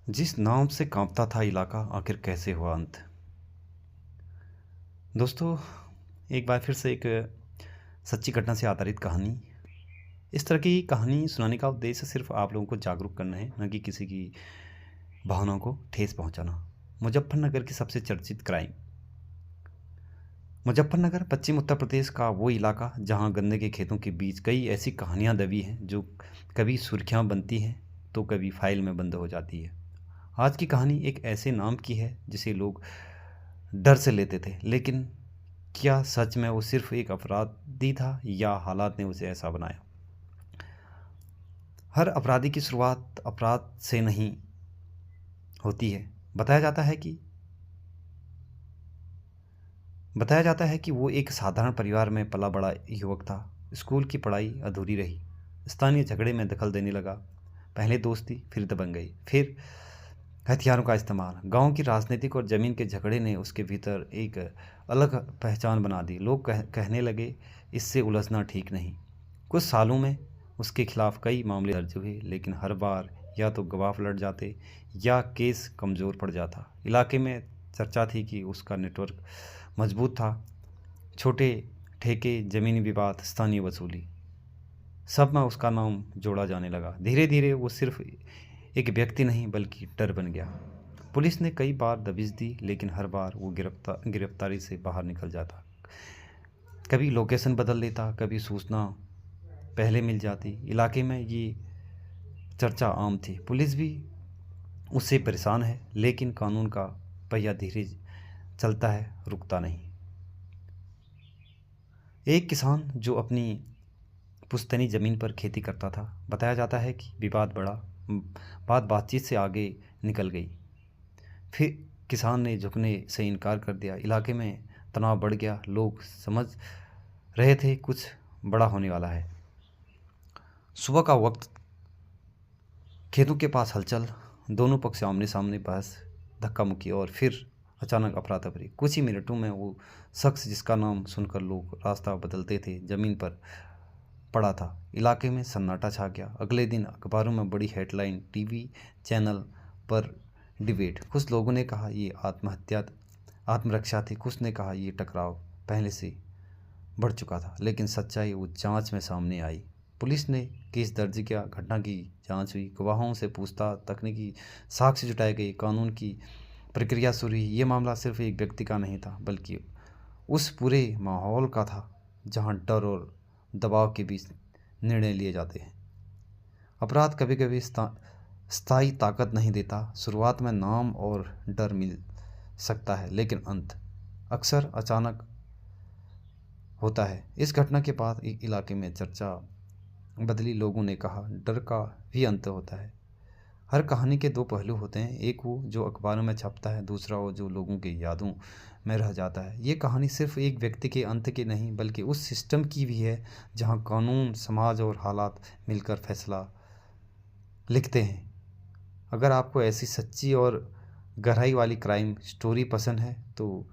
जिस नाम से कांपता था इलाका आखिर कैसे हुआ अंत। दोस्तों, एक बार फिर से एक सच्ची घटना से आधारित कहानी। इस तरह की कहानी सुनाने का उद्देश्य सिर्फ आप लोगों को जागरूक करना है, न कि किसी की भावनाओं को ठेस पहुंचाना। मुजफ्फरनगर की सबसे चर्चित क्राइम। मुजफ्फरनगर पश्चिम उत्तर प्रदेश का वो इलाका जहां गन्ने के खेतों के बीच कई ऐसी कहानियां दबी हैं जो कभी सुर्खियां बनती हैं तो कभी फाइल में बंद हो जाती है। आज की कहानी एक ऐसे नाम की है जिसे लोग डर से लेते थे, लेकिन क्या सच में वो सिर्फ एक अपराधी था या हालात ने उसे ऐसा बनाया। हर अपराधी की शुरुआत अपराध से नहीं होती है। बताया जाता है कि वो एक साधारण परिवार में पला बड़ा युवक था। स्कूल की पढ़ाई अधूरी रही, स्थानीय झगड़े में दखल देने लगा। पहले दोस्ती, फिर दबंग गई, फिर हथियारों का इस्तेमाल। गांव की राजनीतिक और ज़मीन के झगड़े ने उसके भीतर एक अलग पहचान बना दी। लोग कहने लगे, इससे उलझना ठीक नहीं। कुछ सालों में उसके खिलाफ कई मामले दर्ज हुए, लेकिन हर बार या तो गवाह पलट जाते या केस कमज़ोर पड़ जाता। इलाके में चर्चा थी कि उसका नेटवर्क मजबूत था। छोटे ठेके, ज़मीनी विवाद, स्थानीय वसूली, सब में उसका नाम जोड़ा जाने लगा। धीरे धीरे वो सिर्फ एक व्यक्ति नहीं बल्कि डर बन गया। पुलिस ने कई बार दबिश दी, लेकिन हर बार वो गिरफ्तारी से बाहर निकल जाता। कभी लोकेशन बदल लेता, कभी सूचना पहले मिल जाती। इलाके में ये चर्चा आम थी। पुलिस भी उससे परेशान है, लेकिन कानून का पहिया धीरे चलता है, रुकता नहीं। एक किसान जो अपनी पुश्तैनी ज़मीन पर खेती करता था, बताया जाता है कि विवाद बढ़ा। बातचीत से आगे निकल गई। फिर किसान ने झुकने से इनकार कर दिया। इलाके में तनाव बढ़ गया। लोग समझ रहे थे कुछ बड़ा होने वाला है। सुबह का वक्त, खेतों के पास हलचल, दोनों पक्ष आमने सामने, बहस, धक्का मुक्की और फिर अचानक अफरा तफरी। कुछ ही मिनटों में वो शख्स जिसका नाम सुनकर लोग रास्ता बदलते थे, ज़मीन पर पड़ा था। इलाके में सन्नाटा छा गया। अगले दिन अखबारों में बड़ी हेडलाइन, टीवी चैनल पर डिबेट। कुछ लोगों ने कहा ये आत्मरक्षा थी, कुछ ने कहा ये टकराव पहले से बढ़ चुका था। लेकिन सच्चाई वो जांच में सामने आई। पुलिस ने केस दर्ज किया, घटना की जांच हुई, गवाहों से पूछताछ, तकनीकी साक्ष्य जुटाए गए, कानून की प्रक्रिया शुरू हुई। ये मामला सिर्फ एक व्यक्ति का नहीं था, बल्कि उस पूरे माहौल का था जहां डर और दबाव के बीच निर्णय लिए जाते हैं। अपराध कभी कभी स्थायी ताकत नहीं देता। शुरुआत में नाम और डर मिल सकता है, लेकिन अंत अक्सर अचानक होता है। इस घटना के बाद एक इलाके में चर्चा बदली। लोगों ने कहा डर का भी अंत होता है। हर कहानी के दो पहलू होते हैं, एक वो जो अखबारों में छपता है, दूसरा वो जो लोगों की यादों में रह जाता है। ये कहानी सिर्फ एक व्यक्ति के अंत की नहीं, बल्कि उस सिस्टम की भी है जहाँ कानून, समाज और हालात मिलकर फैसला लिखते हैं। अगर आपको ऐसी सच्ची और गहराई वाली क्राइम स्टोरी पसंद है तो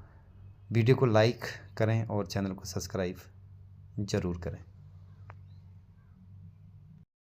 वीडियो को लाइक करें और चैनल को सब्सक्राइब ज़रूर करें।